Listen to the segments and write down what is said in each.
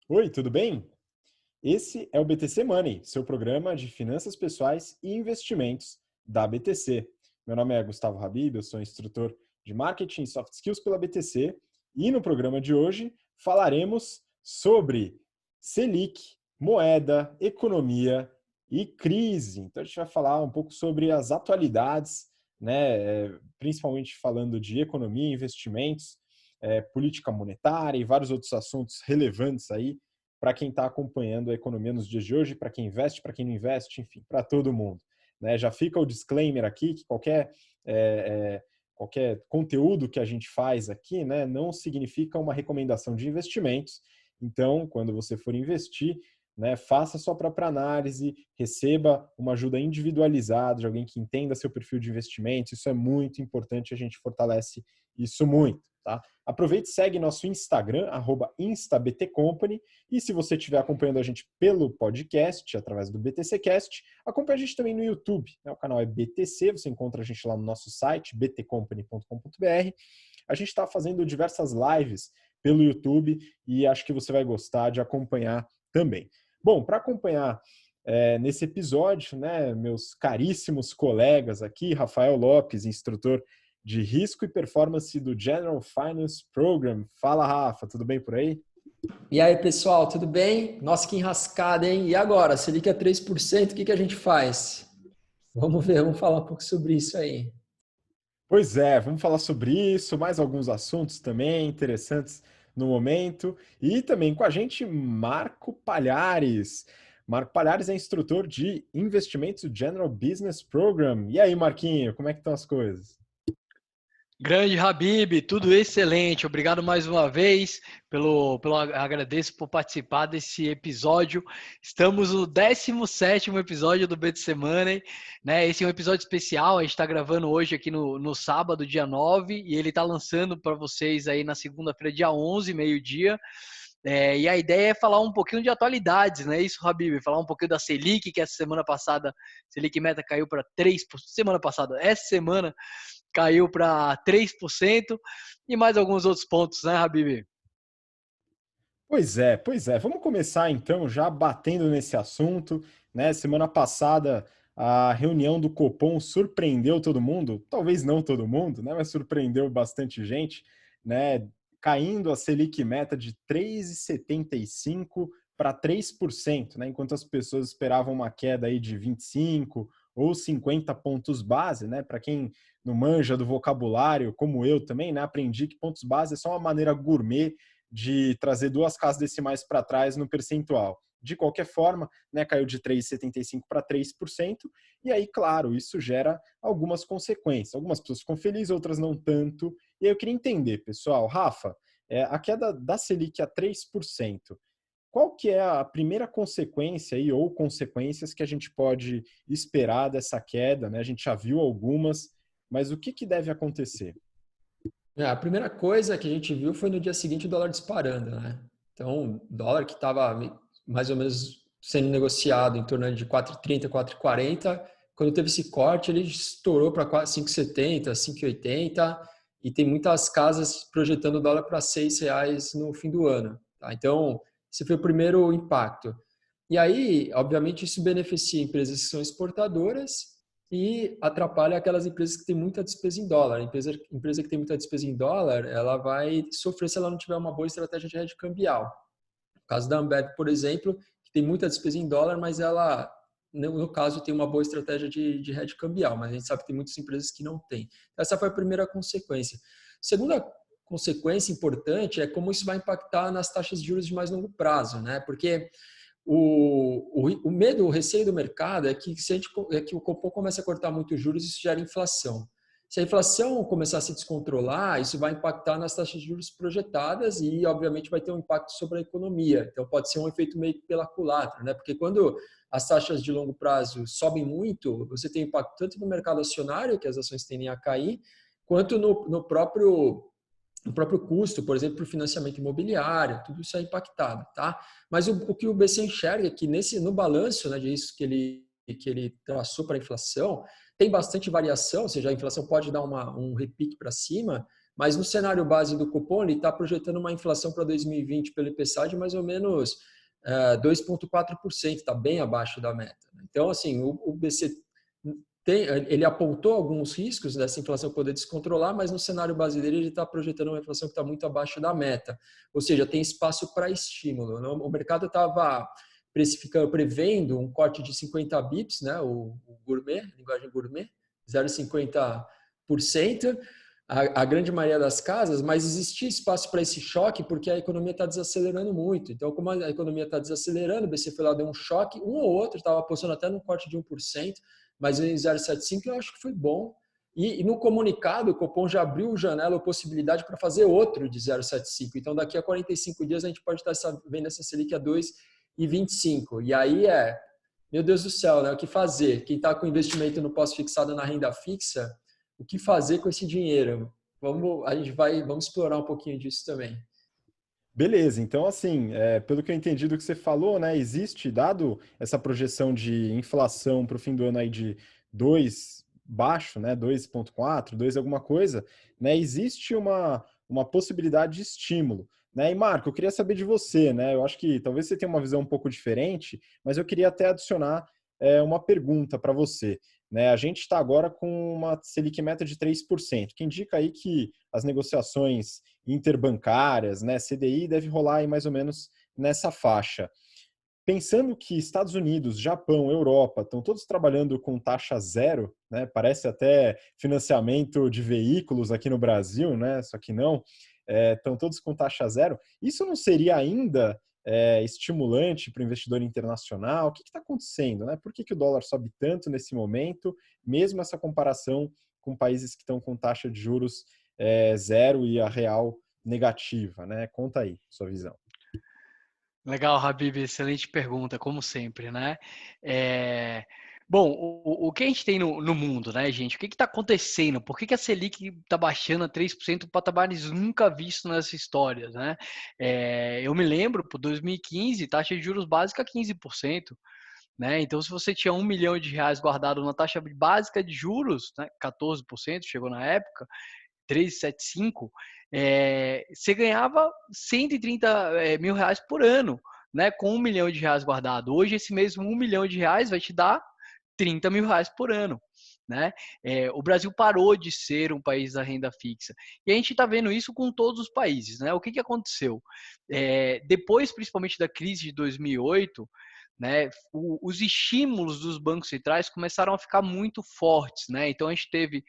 Oi, tudo bem? Esse é o BTC Money, seu programa de finanças pessoais e investimentos da BTC. Meu nome é Gustavo Habib, eu sou instrutor de Marketing e Soft Skills pela BTC e no programa de hoje falaremos sobre Selic, moeda, economia e crise. Então a gente vai falar um pouco sobre as atualidades, né, principalmente falando de economia, investimentos, política monetária e vários outros assuntos relevantes aí para quem está acompanhando a economia nos dias de hoje, para quem investe, para quem não investe, enfim, para todo mundo. Né? Já fica o disclaimer aqui que qualquer conteúdo que a gente faz aqui, né, não significa uma recomendação de investimentos. Então, quando você for investir, né, faça a sua própria análise, receba uma ajuda individualizada de alguém que entenda seu perfil de investimentos. Isso é muito importante, a gente fortalece isso muito. Tá? Aproveite e segue nosso Instagram, @instabtcompany, e se você estiver acompanhando a gente pelo podcast, através do BTCcast, acompanhe a gente também no YouTube, né? O canal é BTC, você encontra a gente lá no nosso site, btcompany.com.br. A gente está fazendo diversas lives pelo YouTube e acho que você vai gostar de acompanhar também. Bom, para acompanhar nesse episódio, né, meus caríssimos colegas aqui, Rafael Lopes, instrutor de risco e performance do General Finance Program. Fala, Rafa, tudo bem por aí? E aí, pessoal, tudo bem? Nossa, que enrascada, hein? E agora? Selic é 3%, o que a gente faz? Vamos ver, vamos falar um pouco sobre isso aí. Pois é, vamos falar sobre isso, mais alguns assuntos também interessantes no momento. E também com a gente, Marco Palhares. Marco Palhares é instrutor de investimentos do General Business Program. E aí, Marquinho, como é que estão as coisas? Grande Habib, tudo excelente. Obrigado mais uma vez agradeço por participar desse episódio. Estamos no 17º episódio do BTC Money, né? Esse é um episódio especial, a gente está gravando hoje aqui no sábado, dia 9, e ele está lançando para vocês aí na segunda-feira, dia 11, meio-dia. E a ideia é falar um pouquinho de atualidades, né? Isso, Habib, falar um pouquinho da Selic, que essa semana passada, Selic Meta caiu para 3%, semana passada, essa semana caiu para 3%, e mais alguns outros pontos, né, Habib? Pois é. Vamos começar então já batendo nesse assunto, né? Semana passada a reunião do Copom surpreendeu todo mundo, talvez não todo mundo, né? Mas surpreendeu bastante gente, né? Caindo a Selic meta de 3,75 para 3%, né? Enquanto as pessoas esperavam uma queda aí de 25 ou 50 pontos base, né? Para quem não manja do vocabulário, como eu também, né? Aprendi que pontos base é só uma maneira gourmet de trazer duas casas decimais para trás no percentual. De qualquer forma, né, caiu de 3,75% para 3%, e aí, claro, isso gera algumas consequências. Algumas pessoas ficam felizes, outras não tanto. E aí eu queria entender, pessoal, Rafa, a queda da Selic a 3%, qual que é a primeira consequência aí, ou consequências que a gente pode esperar dessa queda? Né? A gente já viu algumas, mas o que deve acontecer? A primeira coisa que a gente viu foi no dia seguinte o dólar disparando, né? Então, o dólar que estava mais ou menos sendo negociado em torno de 4,30, 4,40, quando teve esse corte, ele estourou para 5,70, 5,80, e tem muitas casas projetando o dólar para R$ 6 no fim do ano. Tá? Então, esse foi o primeiro impacto. E aí, obviamente, isso beneficia empresas que são exportadoras e atrapalha aquelas empresas que têm muita despesa em dólar. A empresa que tem muita despesa em dólar, ela vai sofrer se ela não tiver uma boa estratégia de hedge cambial. No caso da Ambev, por exemplo, que tem muita despesa em dólar, mas ela, no caso, tem uma boa estratégia de hedge cambial, mas a gente sabe que tem muitas empresas que não têm. Essa foi a primeira consequência. Segunda consequência importante é como isso vai impactar nas taxas de juros de mais longo prazo, né? Porque o medo, o receio do mercado é que o Copom comece a cortar muito juros e isso gera inflação. Se a inflação começar a se descontrolar, isso vai impactar nas taxas de juros projetadas e, obviamente, vai ter um impacto sobre a economia. Então, pode ser um efeito meio que pela culatra, né? Porque quando as taxas de longo prazo sobem muito, você tem impacto tanto no mercado acionário, que as ações tendem a cair, quanto no próprio custo, por exemplo, para o financiamento imobiliário, tudo isso é impactado, tá? Mas o que o BC enxerga é que no balanço, né, de risco que ele traçou para a inflação, tem bastante variação, ou seja, a inflação pode dar um repique para cima, Mas no cenário base do Copom, ele está projetando uma inflação para 2020 pelo IPCA de mais ou menos 2,4%, está bem abaixo da meta. Então, assim, o BC ele apontou alguns riscos dessa inflação poder descontrolar, mas no cenário base dele ele está projetando uma inflação que está muito abaixo da meta. Ou seja, tem espaço para estímulo. O mercado estava prevendo um corte de 50 bips, né? O gourmet, linguagem gourmet, 0,50%. A grande maioria das casas, mas existia espaço para esse choque porque a economia está desacelerando muito. Então, como a economia está desacelerando, o BC foi lá, deu um choque, um ou outro, estava apostando até num corte de 1%, mas em 0,75 eu acho que foi bom. E no comunicado, o Copom já abriu janela ou possibilidade para fazer outro de 0,75. Então, daqui a 45 dias, a gente pode estar vendo essa Selic a 2,25. E aí meu Deus do céu, né? O que fazer? Quem está com investimento no pós-fixado na renda fixa, o que fazer com esse dinheiro? Vamos explorar um pouquinho disso também. Beleza, então assim, pelo que eu entendi do que você falou, né, existe, dado essa projeção de inflação para o fim do ano aí de 2 baixo, né, 2,4, 2 alguma coisa, né, existe uma possibilidade de estímulo. Né? E Marco, eu queria saber de você, né, eu acho que talvez você tenha uma visão um pouco diferente, mas eu queria até adicionar uma pergunta para você. Né? A gente está agora com uma Selic meta de 3%, que indica aí que as negociações interbancárias, né, CDI, deve rolar aí mais ou menos nessa faixa. Pensando que Estados Unidos, Japão, Europa estão todos trabalhando com taxa zero, né, parece até financiamento de veículos aqui no Brasil, né, só que não, estão todos com taxa zero, isso não seria ainda estimulante para o investidor internacional? O que está acontecendo? Né? Por que o dólar sobe tanto nesse momento, mesmo essa comparação com países que estão com taxa de juros zero e a real negativa? Né? Conta aí, sua visão. Legal, Habib, excelente pergunta, como sempre, né? Bom, o que a gente tem no mundo, né, gente? O que está acontecendo? Por que a Selic está baixando a 3%, patamares nunca vistos nessa história, né? Eu me lembro, por 2015, taxa de juros básica 15%. Né? Então, se você tinha R$1 milhão guardado na taxa básica de juros, né, 14%, chegou na época, 13,75, você ganhava 130 mil reais por ano, né, com R$1 milhão guardado. Hoje, esse mesmo R$1 milhão vai te dar 30 mil reais por ano. Né? O Brasil parou de ser um país da renda fixa. E a gente está vendo isso com todos os países. Né? O que aconteceu? Depois, principalmente da crise de 2008, né, os estímulos dos bancos centrais começaram a ficar muito fortes, né? Então a gente teve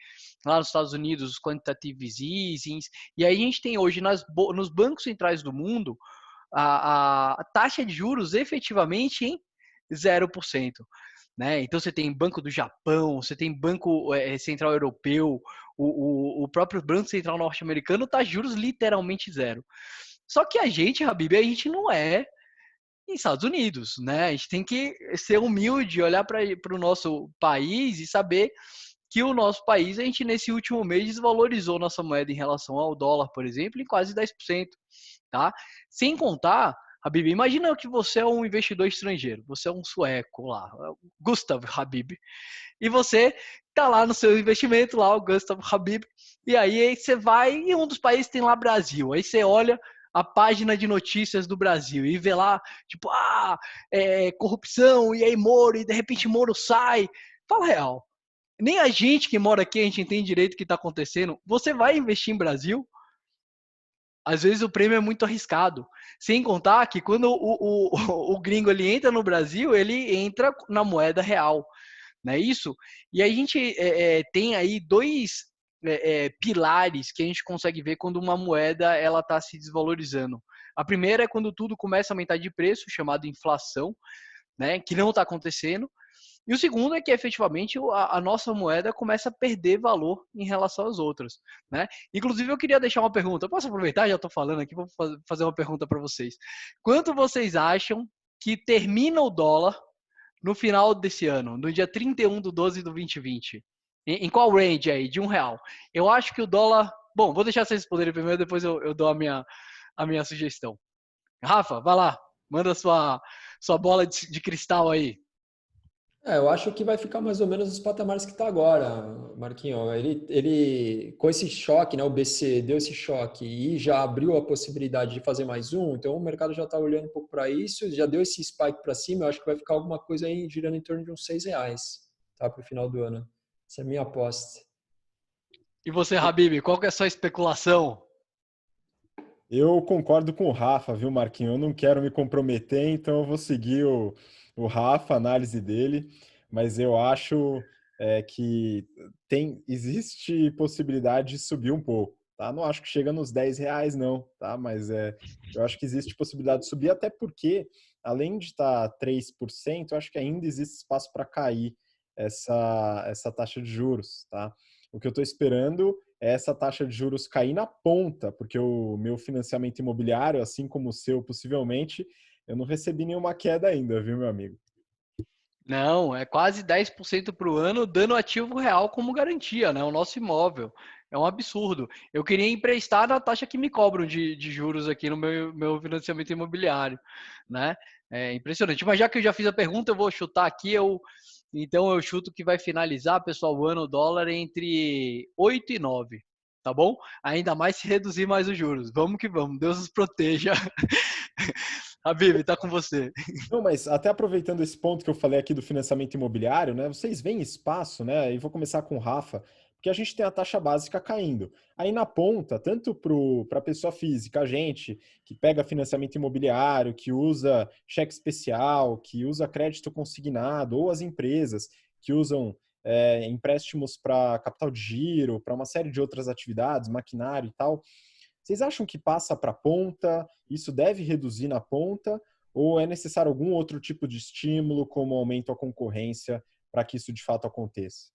lá nos Estados Unidos os quantitative easing, e aí a gente tem hoje nos bancos centrais do mundo a taxa de juros efetivamente em 0%. Né? Então você tem Banco do Japão, você tem Banco Central Europeu, o próprio Banco Central Norte-Americano está juros literalmente zero. Só que a gente, Habib, a gente não é Estados Unidos, né? A gente tem que ser humilde, olhar para o nosso país e saber que o nosso país, a gente nesse último mês desvalorizou nossa moeda em relação ao dólar, por exemplo, em quase 10%, tá? Sem contar, Habib, imagina que você é um investidor estrangeiro, você é um sueco lá, Gustav Habib, e você tá lá no seu investimento lá, o Gustav Habib, e aí você vai e um dos países tem lá Brasil, aí você olha a página de notícias do Brasil e vê lá, tipo, corrupção, e aí Moro, e de repente Moro sai. Fala real, nem a gente que mora aqui, a gente entende direito o que está acontecendo. Você vai investir em Brasil? Às vezes o prêmio é muito arriscado. Sem contar que quando o gringo ele entra no Brasil, ele entra na moeda real. Não é isso? E a gente tem aí dois pilares que a gente consegue ver quando uma moeda ela está se desvalorizando. A primeira é quando tudo começa a aumentar de preço, chamado inflação, né, que não está acontecendo. E o segundo é que efetivamente a nossa moeda começa a perder valor em relação às outras. Né? Inclusive, eu queria deixar uma pergunta. Posso aproveitar? Já estou falando aqui, vou fazer uma pergunta para vocês. Quanto vocês acham que termina o dólar no final desse ano, no dia 31/12/2020? Em qual range aí? De R$1? Eu acho que o dólar... Bom, vou deixar vocês responderem primeiro, depois eu dou a minha sugestão. Rafa, vai lá. Manda sua bola de cristal aí. Eu acho que vai ficar mais ou menos nos patamares que está agora, Marquinhos. Ele, com esse choque, né, o BC deu esse choque e já abriu a possibilidade de fazer mais um, então o mercado já está olhando um pouco para isso, já deu esse spike para cima, eu acho que vai ficar alguma coisa aí girando em torno de uns R$ 6, tá, para o final do ano. Essa é a minha aposta. E você, Habib, qual que é a sua especulação? Eu concordo com o Rafa, viu, Marquinhos? Eu não quero me comprometer, então eu vou seguir o Rafa, a análise dele, mas eu acho que existe possibilidade de subir um pouco, tá? Não acho que chega nos R$ 10, não, tá? Mas eu acho que existe possibilidade de subir, até porque, além de estar 3%, eu acho que ainda existe espaço para cair essa taxa de juros, tá? O que eu estou esperando é essa taxa de juros cair na ponta, porque o meu financiamento imobiliário, assim como o seu, possivelmente, eu não recebi nenhuma queda ainda, viu, meu amigo? Não, é quase 10% para o ano, dando ativo real como garantia, né? O nosso imóvel. É um absurdo. Eu queria emprestar na taxa que me cobram de juros aqui no meu financiamento imobiliário, né? É impressionante. Mas já que eu já fiz a pergunta, eu vou chutar aqui. Então eu chuto que vai finalizar, pessoal, o ano dólar entre 8 e 9, tá bom? Ainda mais se reduzir mais os juros. Vamos que vamos. Deus nos proteja. Habib, tá com você. Não, mas até aproveitando esse ponto que eu falei aqui do financiamento imobiliário, né? Vocês veem espaço, né? E vou começar com o Rafa, porque a gente tem a taxa básica caindo. Aí na ponta, tanto para a pessoa física, a gente que pega financiamento imobiliário, que usa cheque especial, que usa crédito consignado, ou as empresas que usam empréstimos para capital de giro, para uma série de outras atividades, maquinário e tal. Vocês acham que passa para a ponta? Isso deve reduzir na ponta? Ou é necessário algum outro tipo de estímulo, como aumento à concorrência, para que isso de fato aconteça?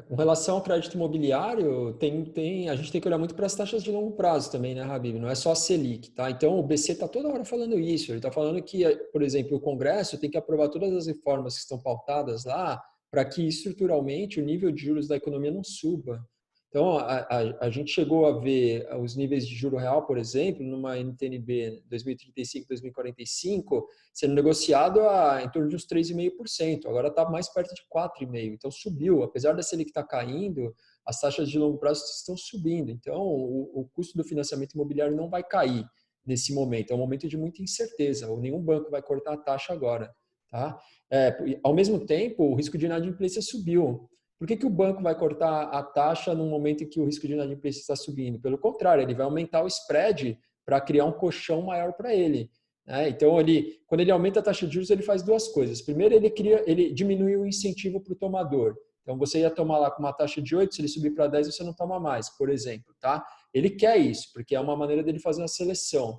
Com relação ao crédito imobiliário, a gente tem que olhar muito para as taxas de longo prazo também, né, Habib? Não é só a Selic, tá? Então, o BC está toda hora falando isso. Ele está falando que, por exemplo, o Congresso tem que aprovar todas as reformas que estão pautadas lá para que, estruturalmente, o nível de juros da economia não suba. Então, a gente chegou a ver os níveis de juro real, por exemplo, numa NTNB 2035, 2045, sendo negociado em torno de uns 3,5%. Agora está mais perto de 4,5%. Então, subiu. Apesar da Selic estar caindo, as taxas de longo prazo estão subindo. Então, o custo do financiamento imobiliário não vai cair nesse momento. É um momento de muita incerteza. Ou nenhum banco vai cortar a taxa agora. Tá? Ao mesmo tempo, o risco de inadimplência subiu. Por que o banco vai cortar a taxa no momento em que o risco de inadimplência está subindo? Pelo contrário, ele vai aumentar o spread para criar um colchão maior para ele. Né? Então, quando ele aumenta a taxa de juros, ele faz duas coisas. Primeiro, ele diminui o incentivo para o tomador. Então, você ia tomar lá com uma taxa de 8, se ele subir para 10, você não toma mais, por exemplo. Tá? Ele quer isso, porque é uma maneira dele fazer uma seleção.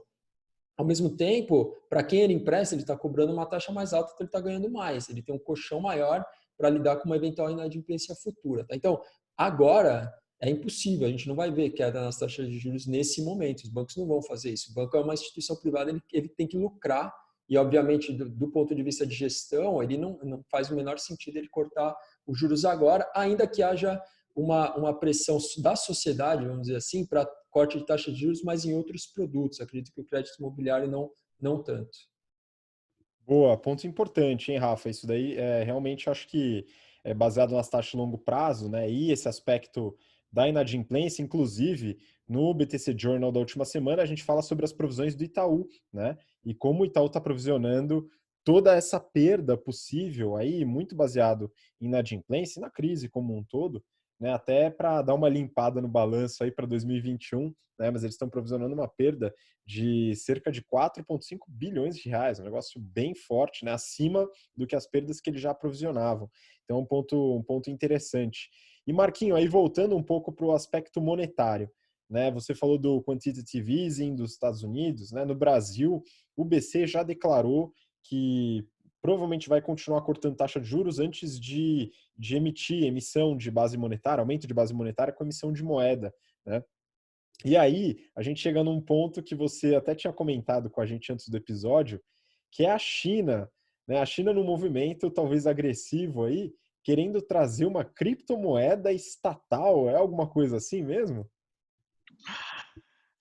Ao mesmo tempo, para quem ele empresta, ele está cobrando uma taxa mais alta, então ele está ganhando mais. Ele tem um colchão maior para lidar com uma eventual inadimplência futura. Tá? Então, agora é impossível, a gente não vai ver queda nas taxas de juros nesse momento. Os bancos não vão fazer isso. O banco é uma instituição privada, ele tem que lucrar e, obviamente, do ponto de vista de gestão, ele não faz o menor sentido ele cortar os juros agora, ainda que haja uma pressão da sociedade, vamos dizer assim, para corte de taxa de juros, mas em outros produtos. Acredito que o crédito imobiliário não tanto. Boa, ponto importante, hein, Rafa? Isso daí realmente acho que é baseado nas taxas de longo prazo, né? E esse aspecto da inadimplência, inclusive no BTC Journal da última semana, a gente fala sobre as provisões do Itaú, né? E como o Itaú está provisionando toda essa perda possível aí, muito baseado em inadimplência e na crise como um todo, né? Até para dar uma limpada no balanço aí para 2021, né? Mas eles estão provisionando uma perda de cerca de 4,5 bilhões de reais, um negócio bem forte, né? Acima do que as perdas que eles já provisionavam. Então, um ponto interessante. E Marquinho, aí voltando um pouco para o aspecto monetário, né? Você falou do quantitative easing dos Estados Unidos, né? No Brasil, o BC já declarou que provavelmente vai continuar cortando taxa de juros antes de emitir emissão de base monetária, aumento de base monetária com emissão de moeda, né? E aí, a gente chega num ponto que você até tinha comentado com a gente antes do episódio, que é a China, né? A China num movimento talvez agressivo aí, querendo trazer uma criptomoeda estatal, é alguma coisa assim mesmo?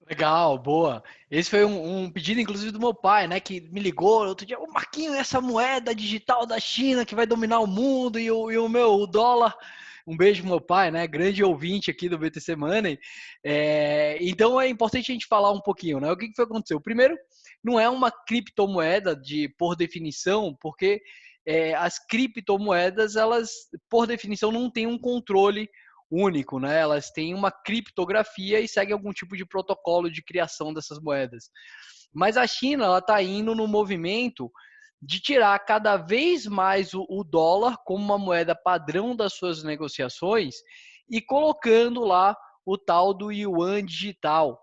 Legal, boa. Esse foi um pedido, inclusive, do meu pai, né? Que me ligou outro dia, ô Marquinho, essa moeda digital da China que vai dominar o mundo o dólar. Um beijo pro meu pai, né? Grande ouvinte aqui do BTC Money. Então é importante a gente falar um pouquinho, né? O que foi que aconteceu? Primeiro, não é uma criptomoeda por definição, porque as criptomoedas, elas, por definição, não têm um controle único, né? Elas têm uma criptografia e seguem algum tipo de protocolo de criação dessas moedas. Mas a China, ela está indo no movimento de tirar cada vez mais o dólar como uma moeda padrão das suas negociações e colocando lá o tal do yuan digital,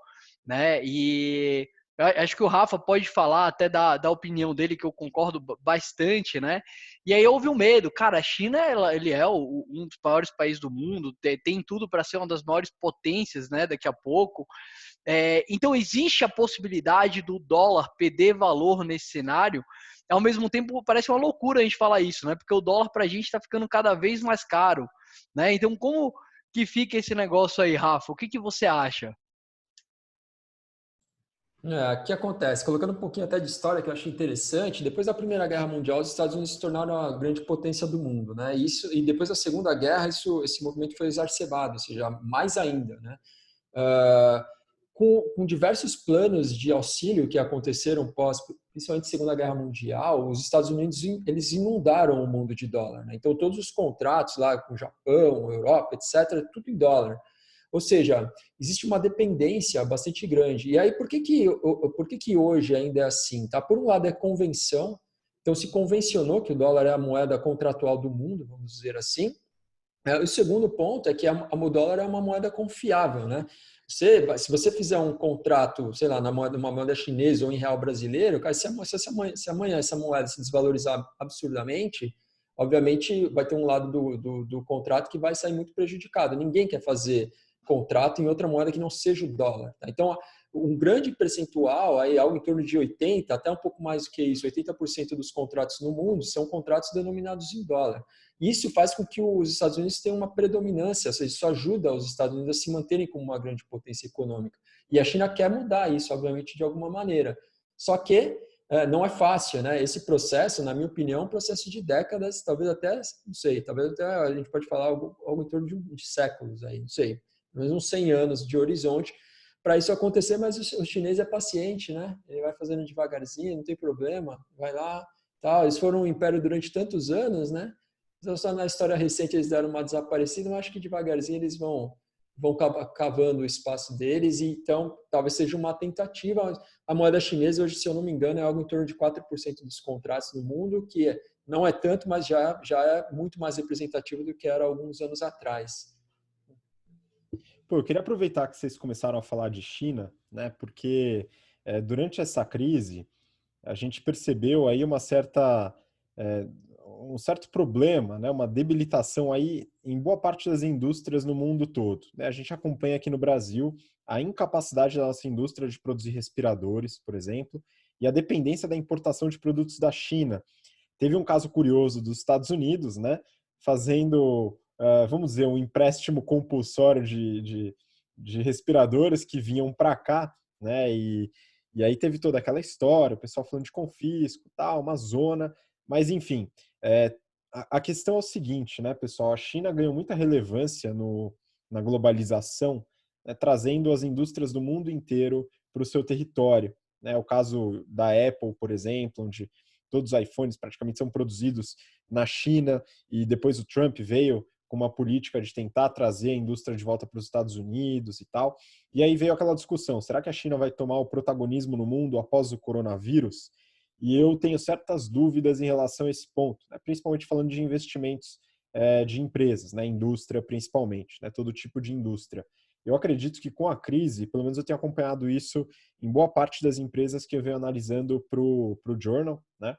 né? E acho que o Rafa pode falar até da opinião dele, que eu concordo bastante, né? E aí houve um medo. Cara, a China, ele é um dos maiores países do mundo, tem tudo para ser uma das maiores potências, né? Daqui a pouco. Então existe a possibilidade do dólar perder valor nesse cenário. Ao mesmo tempo, parece uma loucura a gente falar isso, né? Porque o dólar para a gente está ficando cada vez mais caro, né? Então, como que fica esse negócio aí, Rafa? O que você acha? O que acontece? Colocando um pouquinho até de história que eu achei interessante, depois da Primeira Guerra Mundial, os Estados Unidos se tornaram a grande potência do mundo, né? E depois da Segunda Guerra, esse movimento foi exacerbado, ou seja, mais ainda, né? Uh, com diversos planos de auxílio que aconteceram principalmente Segunda Guerra Mundial, os Estados Unidos eles inundaram o mundo de dólar, né? Então todos os contratos lá com o Japão, Europa, etc, tudo em dólar. Ou seja, existe uma dependência bastante grande. E aí, por que que hoje ainda é assim? Tá? Por um lado, é convenção. Então, se convencionou que o dólar é a moeda contratual do mundo, vamos dizer assim. O segundo ponto é que o dólar é uma moeda confiável, né? Se você fizer um contrato, sei lá, numa moeda chinesa ou em real brasileiro, cara, se amanhã essa moeda se desvalorizar absurdamente, obviamente vai ter um lado do contrato que vai sair muito prejudicado. Ninguém quer fazer contrato em outra moeda que não seja o dólar. Tá? Então, um grande percentual, aí, algo em torno de 80%, até um pouco mais do que isso, 80% dos contratos no mundo são contratos denominados em dólar. Isso faz com que os Estados Unidos tenham uma predominância, ou seja, isso ajuda os Estados Unidos a se manterem como uma grande potência econômica. E a China quer mudar isso, obviamente, de alguma maneira. Só que não é fácil, né? Esse processo, na minha opinião, é um processo de décadas, talvez até, não sei, talvez até a gente pode falar algo em torno de séculos aí, não sei, pelo menos uns 100 anos de horizonte para isso acontecer, mas o chinês é paciente, né? Ele vai fazendo devagarzinho, não tem problema, vai lá, tal. Eles foram um império durante tantos anos, né? Então, só na história recente eles deram uma desaparecida, mas acho que devagarzinho eles vão cavando o espaço deles, e então talvez seja uma tentativa. A moeda chinesa hoje, se eu não me engano, é algo em torno de 4% dos contratos no mundo, que não é tanto, mas já é muito mais representativo do que era alguns anos atrás. Pô, eu queria aproveitar que vocês começaram a falar de China, né? Porque durante essa crise a gente percebeu aí é, um certo problema, né? Uma debilitação aí em boa parte das indústrias no mundo todo, né? A gente acompanha aqui no Brasil a incapacidade da nossa indústria de produzir respiradores, por exemplo, e a dependência da importação de produtos da China. Teve um caso curioso dos Estados Unidos, né? Fazendo, vamos dizer, um empréstimo compulsório de respiradores que vinham para cá, né? E aí teve toda aquela história, o pessoal falando de confisco, tal, uma zona, mas enfim, a questão é o seguinte, né, pessoal? A China ganhou muita relevância na globalização, né, trazendo as indústrias do mundo inteiro para o seu território. Né? O caso da Apple, por exemplo, onde todos os iPhones praticamente são produzidos na China, e depois o Trump veio com uma política de tentar trazer a indústria de volta para os Estados Unidos e tal. E aí veio aquela discussão, será que a China vai tomar o protagonismo no mundo após o coronavírus? E eu tenho certas dúvidas em relação a esse ponto, né? Principalmente falando de investimentos de empresas, né? Indústria principalmente, né? Todo tipo de indústria. Eu acredito que com a crise, pelo menos eu tenho acompanhado isso em boa parte das empresas que eu venho analisando para o Journal, né?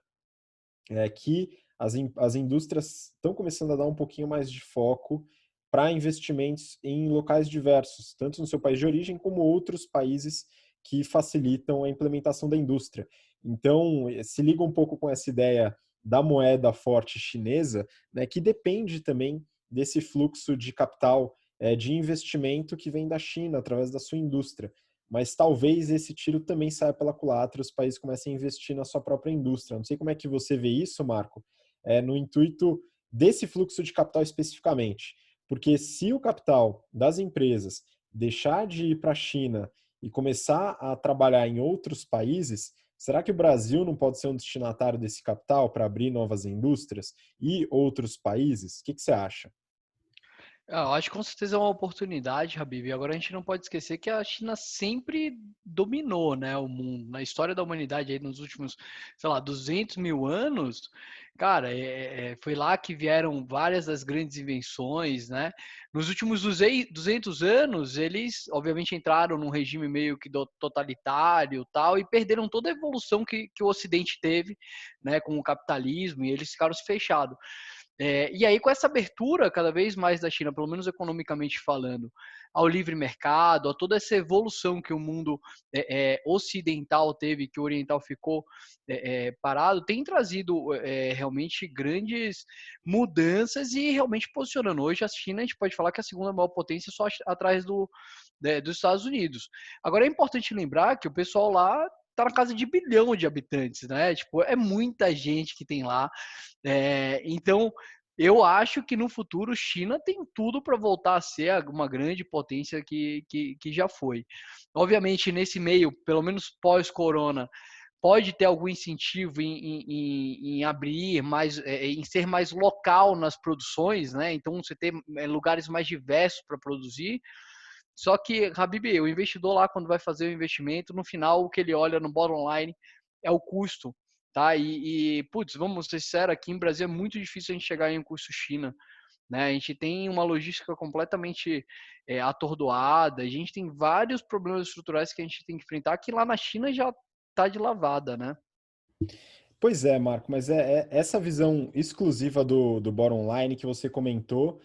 Que as indústrias estão começando a dar um pouquinho mais de foco para investimentos em locais diversos, tanto no seu país de origem como outros países que facilitam a implementação da indústria. Então, se liga um pouco com essa ideia da moeda forte chinesa, né, que depende também desse fluxo de capital, de investimento que vem da China através da sua indústria. mas talvez esse tiro também saia pela culatra e os países comecem a investir na sua própria indústria. Não sei como é que você vê isso, Marco, no intuito desse fluxo de capital especificamente. Porque se o capital das empresas deixar de ir para a China e começar a trabalhar em outros países, será que o Brasil não pode ser um destinatário desse capital para abrir novas indústrias e outros países? O que você acha? Eu acho que com certeza é uma oportunidade, Habib. E agora a gente não pode esquecer que a China sempre dominou, né, o mundo. Na história da humanidade, aí, nos últimos, sei lá, 200 mil anos, cara, foi lá que vieram várias das grandes invenções, né? Nos últimos 200 anos, eles, obviamente, entraram num regime meio que totalitário tal, e perderam toda a evolução que o Ocidente teve, né, com o capitalismo, e eles ficaram fechados. E aí, com essa abertura cada vez mais da China, pelo menos economicamente falando, ao livre mercado, a toda essa evolução que o mundo ocidental teve, que o oriental ficou parado, tem trazido realmente grandes mudanças e realmente posicionando. Hoje a China, a gente pode falar que é a segunda maior potência só atrás dos Estados Unidos. Agora é importante lembrar que o pessoal lá tá na casa de 1 bilhão de habitantes, né? Tipo, é muita gente que tem lá. Então, eu acho que no futuro China tem tudo para voltar a ser uma grande potência que já foi. Obviamente, nesse meio, pelo menos pós-corona, pode ter algum incentivo em abrir mais, em ser mais local nas produções, né? Então, você ter lugares mais diversos para produzir. Só que, Habib, o investidor lá, quando vai fazer o investimento, no final, o que ele olha no bottom line é o custo, tá? Putz, vamos ser sinceros, aqui em Brasil é muito difícil a gente chegar em um custo China, né? A gente tem uma logística completamente atordoada, a gente tem vários problemas estruturais que a gente tem que enfrentar, que lá na China já tá de lavada, né? Pois é, Marco, mas essa visão exclusiva do bottom line que você comentou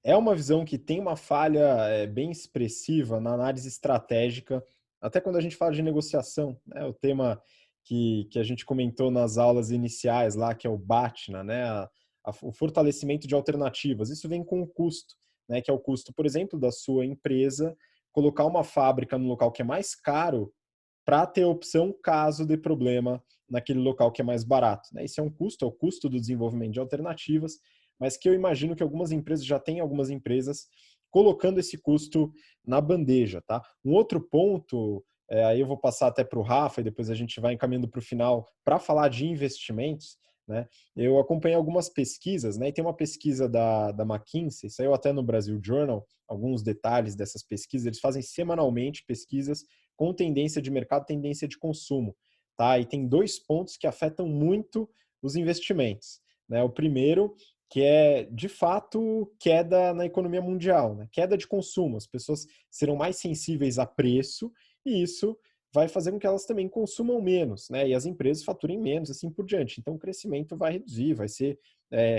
é uma visão que tem uma falha bem expressiva na análise estratégica, até quando a gente fala de negociação, né? O tema que a gente comentou nas aulas iniciais lá, que é o BATNA, né? O fortalecimento de alternativas. Isso vem com o custo, né? Que é o custo, por exemplo, da sua empresa colocar uma fábrica no local que é mais caro para ter opção caso dê problema naquele local que é mais barato, né? Esse é um custo, é o custo do desenvolvimento de alternativas, mas que eu imagino que algumas empresas já têm algumas empresas colocando esse custo na bandeja, tá? Um outro ponto, aí eu vou passar até para o Rafa e depois a gente vai encaminhando para o final para falar de investimentos, né? Eu acompanhei algumas pesquisas, né? E tem uma pesquisa da McKinsey, saiu até no Brasil Journal, alguns detalhes dessas pesquisas, eles fazem semanalmente pesquisas com tendência de mercado, tendência de consumo, tá? E tem 2 pontos que afetam muito os investimentos, né? O primeiro, que é, de fato, queda na economia mundial, né? Queda de consumo. As pessoas serão mais sensíveis a preço e isso vai fazer com que elas também consumam menos, né? E as empresas faturem menos, assim por diante. Então, o crescimento vai reduzir, vai ser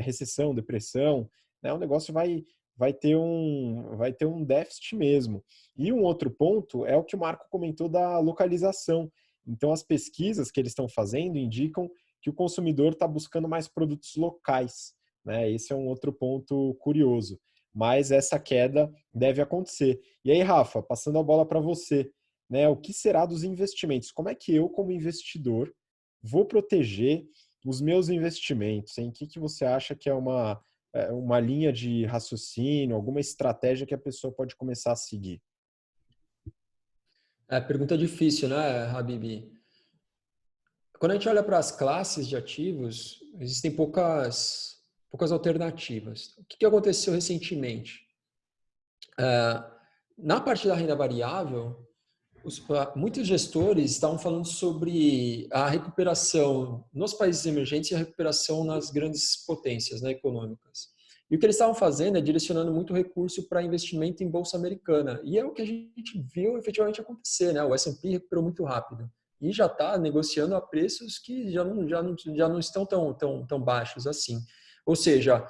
recessão, depressão, né? O negócio vai ter um déficit mesmo. E um outro ponto é o que o Marco comentou da localização. Então, as pesquisas que eles estão fazendo indicam que o consumidor está buscando mais produtos locais, né? Esse é um outro ponto curioso. Mas essa queda deve acontecer. E aí, Rafa, passando a bola para você, né? O que será dos investimentos? Como é que eu, como investidor, vou proteger os meus investimentos? Em que você acha que é uma linha de raciocínio, alguma estratégia que a pessoa pode começar a seguir? Pergunta difícil, né, Habib? Quando a gente olha para as classes de ativos, existem poucas alternativas. O que aconteceu recentemente? Na parte da renda variável, muitos gestores estavam falando sobre a recuperação nos países emergentes e a recuperação nas grandes potências, né, econômicas. E o que eles estavam fazendo é direcionando muito recurso para investimento em bolsa americana. E é o que a gente viu efetivamente acontecer, né? O S&P recuperou muito rápido e já está negociando a preços que já não estão tão baixos assim. Ou seja,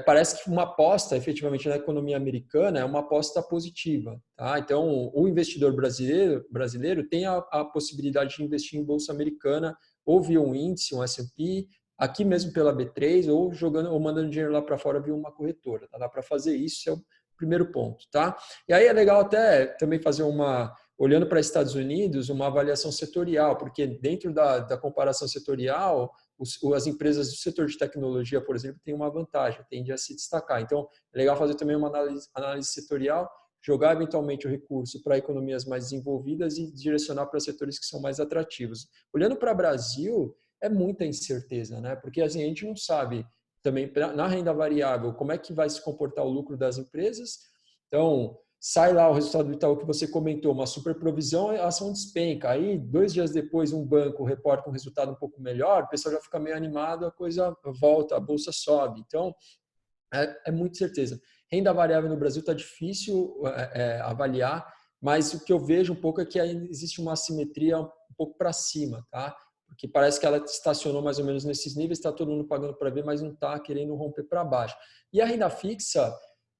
parece que uma aposta efetivamente na economia americana é uma aposta positiva. Tá? Então, o investidor brasileiro tem a possibilidade de investir em bolsa americana ou via um índice, um S&P, aqui mesmo pela B3 ou jogando ou mandando dinheiro lá para fora via uma corretora. Tá? Dá para fazer isso, é o primeiro ponto. Tá? E aí é legal até também fazer uma olhando para Estados Unidos, uma avaliação setorial, porque dentro da comparação setorial, as empresas do setor de tecnologia, por exemplo, têm uma vantagem, tendem a se destacar. Então, é legal fazer também uma análise setorial, jogar eventualmente o recurso para economias mais desenvolvidas e direcionar para setores que são mais atrativos. Olhando para o Brasil, é muita incerteza, né? Porque assim, a gente não sabe também na renda variável como é que vai se comportar o lucro das empresas. Então, sai lá o resultado do Itaú que você comentou, uma superprovisão, a ação despenca. Aí, 2 dias depois, um banco reporta um resultado um pouco melhor, o pessoal já fica meio animado, a coisa volta, a bolsa sobe. Então, é muita certeza. Renda variável no Brasil está difícil avaliar, mas o que eu vejo um pouco é que existe uma assimetria um pouco para cima, tá? Porque parece que ela estacionou mais ou menos nesses níveis, está todo mundo pagando para ver, mas não está querendo romper para baixo. E a renda fixa,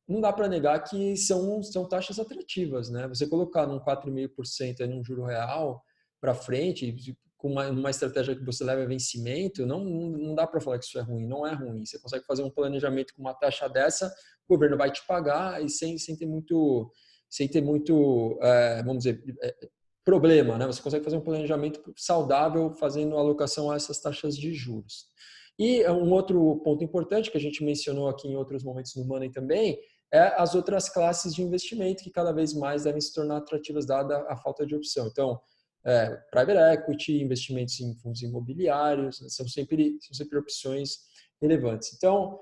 não dá para negar que são taxas atrativas, né? Você colocar num 4,5% num juro real para frente, com uma estratégia que você leva a vencimento, não dá para falar que isso é ruim, não é ruim. Você consegue fazer um planejamento com uma taxa dessa, o governo vai te pagar e sem ter muito, vamos dizer, problema, né? Você consegue fazer um planejamento saudável fazendo alocação a essas taxas de juros. E um outro ponto importante que a gente mencionou aqui em outros momentos no Money também é as outras classes de investimento que cada vez mais devem se tornar atrativas dada a falta de opção. Então, private equity, investimentos em fundos imobiliários, são sempre opções relevantes. Então,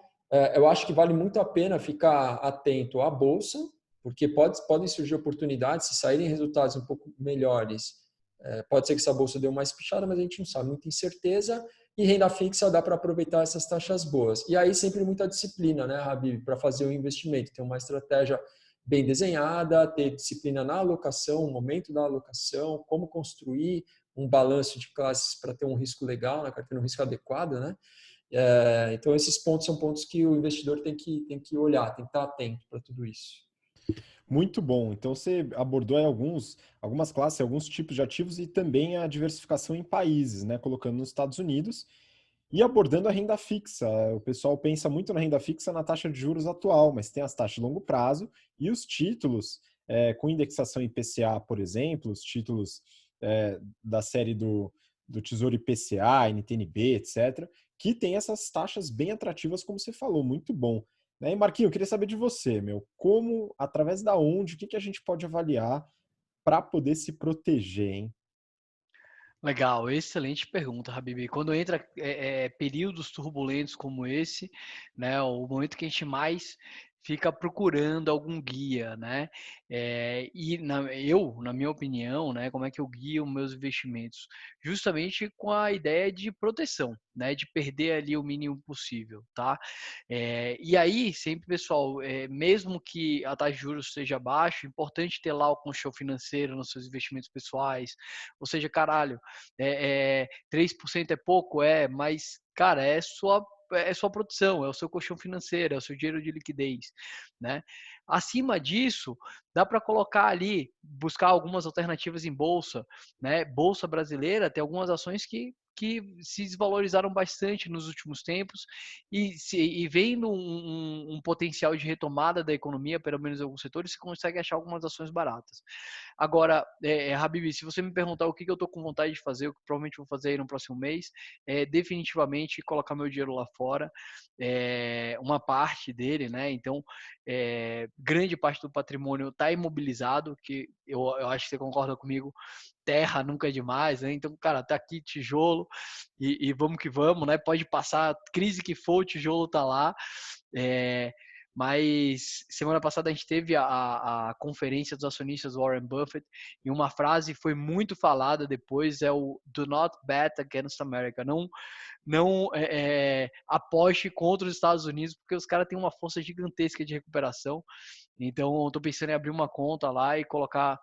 eu acho que vale muito a pena ficar atento à bolsa, porque podem surgir oportunidades, se saírem resultados um pouco melhores, pode ser que essa bolsa dê uma espichada, mas a gente não sabe, muita incerteza, e renda fixa dá para aproveitar essas taxas boas. E aí sempre muita disciplina, né, Habib, para fazer o investimento, ter uma estratégia bem desenhada, ter disciplina na alocação, o momento da alocação, como construir um balanço de classes para ter um risco legal na carteira, um risco adequado, né? Então esses pontos são pontos que o investidor tem que olhar, tem que estar atento para tudo isso. Muito bom. Então você abordou aí algumas classes, alguns tipos de ativos e também a diversificação em países, né? Colocando nos Estados Unidos e abordando a renda fixa. O pessoal pensa muito na renda fixa na taxa de juros atual, mas tem as taxas de longo prazo e os títulos com indexação IPCA, por exemplo, os títulos da série do Tesouro IPCA, NTNB, etc., que tem essas taxas bem atrativas, como você falou, muito bom. Né? E Marquinhos, eu queria saber de você, como, através da onde, o que a gente pode avaliar para poder se proteger, hein? Legal, excelente pergunta, Habibi. Quando entra períodos turbulentos como esse, né, o momento que a gente mais fica procurando algum guia, né? Na minha opinião, né, como é que eu guio meus investimentos? Justamente com a ideia de proteção, né, de perder ali o mínimo possível, tá? E aí, sempre, pessoal, mesmo que a taxa de juros esteja baixa, é importante ter lá o colchão financeiro nos seus investimentos pessoais. Ou seja, caralho, 3% é pouco, mas, cara, é sua produção, é o seu colchão financeiro, é o seu dinheiro de liquidez, né? Acima disso, dá para colocar ali, buscar algumas alternativas em bolsa, né? Bolsa brasileira tem algumas ações que se desvalorizaram bastante nos últimos tempos e vendo um potencial de retomada da economia, pelo menos em alguns setores, você consegue achar algumas ações baratas. Agora, Habib, se você me perguntar o que eu estou com vontade de fazer, o que provavelmente vou fazer aí no próximo mês, é definitivamente colocar meu dinheiro lá fora, uma parte dele, né? Então, grande parte do patrimônio está imobilizado, que eu acho que você concorda comigo, terra nunca é demais, né? Então, cara, tá aqui tijolo e vamos que vamos, né? Pode passar, crise que for, o tijolo tá lá. Mas semana passada a gente teve a conferência dos acionistas do Warren Buffett e uma frase foi muito falada depois é o "Do not bet against America", não aposte contra os Estados Unidos, porque os caras têm uma força gigantesca de recuperação. Então, estou pensando em abrir uma conta lá e colocar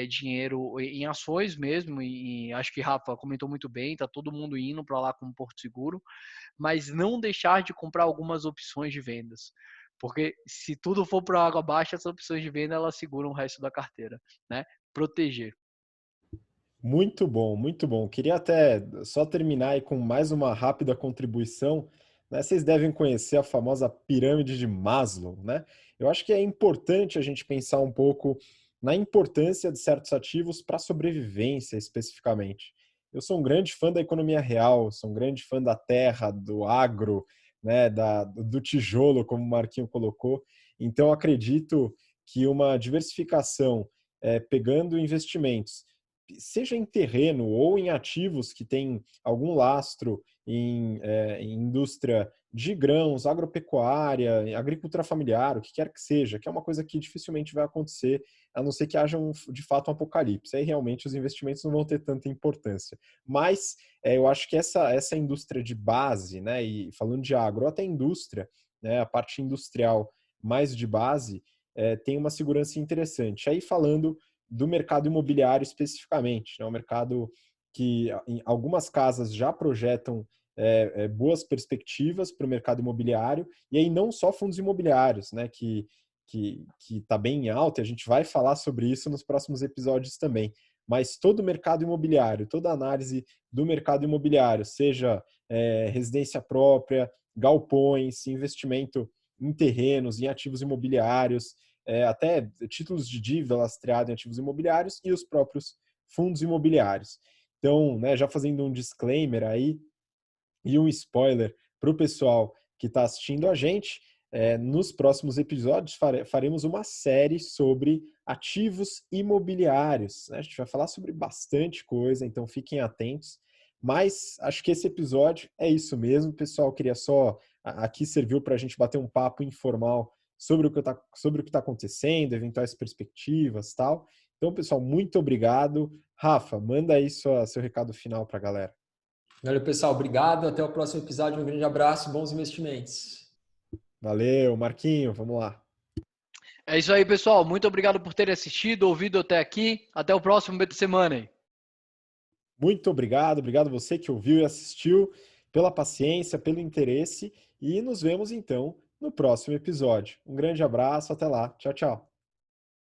dinheiro em ações mesmo. E acho que Rafa comentou muito bem, tá todo mundo indo para lá como Porto Seguro, mas não deixar de comprar algumas opções de vendas. Porque se tudo for para água abaixo, essas opções de venda elas seguram o resto da carteira, né? Proteger. Muito bom, muito bom. Queria até só terminar aí com mais uma rápida contribuição, né? Vocês devem conhecer a famosa pirâmide de Maslow, né? Eu acho que é importante a gente pensar um pouco na importância de certos ativos para a sobrevivência especificamente. Eu sou um grande fã da economia real, sou um grande fã da terra, do agro, né, do tijolo, como o Marquinho colocou. Então, acredito que uma diversificação, pegando investimentos, seja em terreno ou em ativos que têm algum lastro em indústria de grãos, agropecuária, agricultura familiar, o que quer que seja, que é uma coisa que dificilmente vai acontecer, a não ser que haja de fato um apocalipse. Aí realmente os investimentos não vão ter tanta importância. Mas eu acho que essa indústria de base, né, e falando de agro, ou até indústria, né, a parte industrial mais de base, tem uma segurança interessante. Aí falando do mercado imobiliário especificamente, né, um mercado que em algumas casas já projetam boas perspectivas para o mercado imobiliário, e aí não só fundos imobiliários, né, que está bem em alta, e a gente vai falar sobre isso nos próximos episódios também, mas todo o mercado imobiliário, toda a análise do mercado imobiliário, seja residência própria, galpões, investimento em terrenos, em ativos imobiliários, até títulos de dívida lastreado em ativos imobiliários e os próprios fundos imobiliários. Então, né, já fazendo um disclaimer aí, e um spoiler para o pessoal que está assistindo a gente, nos próximos episódios faremos uma série sobre ativos imobiliários, né? A gente vai falar sobre bastante coisa, então fiquem atentos. Mas acho que esse episódio é isso mesmo, pessoal. Queria só. Aqui serviu para a gente bater um papo informal sobre o que está acontecendo, eventuais perspectivas e tal. Então, pessoal, muito obrigado. Rafa, manda aí seu recado final para a galera. Valeu, pessoal. Obrigado. Até o próximo episódio. Um grande abraço. Bons investimentos. Valeu, Marquinho. Vamos lá. É isso aí, pessoal. Muito obrigado por terem assistido, ouvido até aqui. Até o próximo Beta Semana. Muito obrigado. Obrigado você que ouviu e assistiu, pela paciência, pelo interesse. E nos vemos, então, no próximo episódio. Um grande abraço. Até lá. Tchau, tchau.